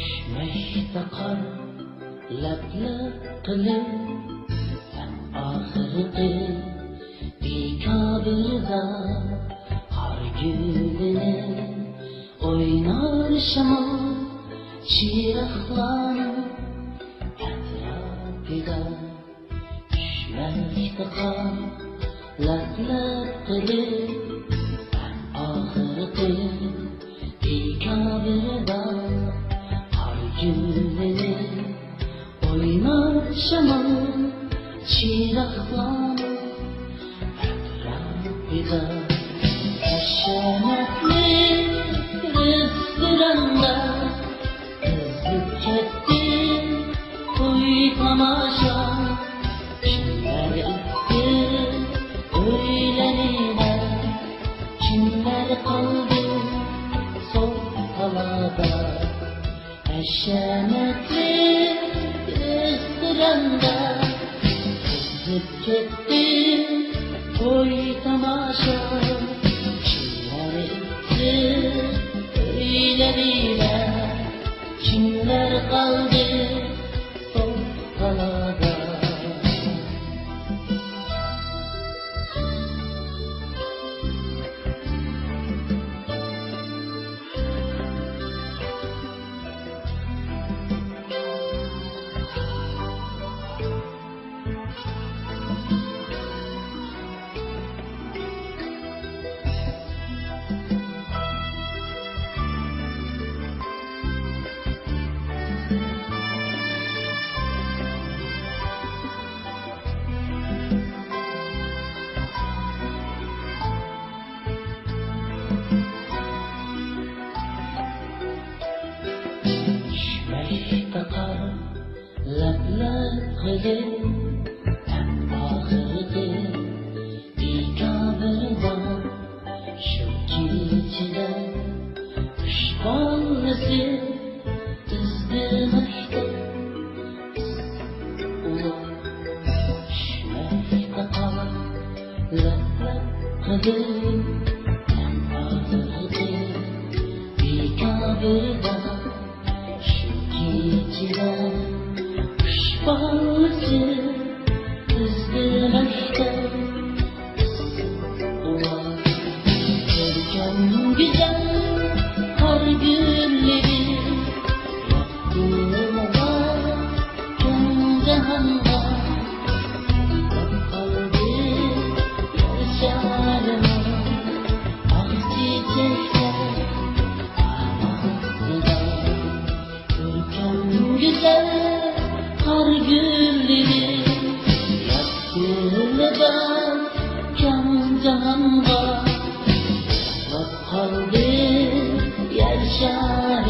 Düşmekte kar lab-lab qilib oxirgi dekabirda qor gulini o'ynar shamol chiroqlanib atrofida. Düşmekte kar lab-lab qilib oxirgi dekabirda gülleri oynar şaman çıraqlanıp etrafıda. Haşemetli rızkıranda kızıp ketti koy tamaşa. Kimler öttü öylerine, kimler kaldı sofralarda. Haşemetli ıstıranda kızıp gitti koy tamaşa. Kimler etti öylerine, kimler kaldı sofralarda. Düşmekte kar lab-lab qilib oxirgi dekabirda shu kechada qush bolasi izdimakda. Düşmekte kar lab-lab qilib oxirgi dekabirda gecede kuş balası ızdırmakta. Görkem güzel kar gülleri yaktığımda tüm cihanda. Kaldı yaşarıma ah çiçekler anasıda. Güzel kar gülleri yaktığımda can cihanda. Kaldı yer şahı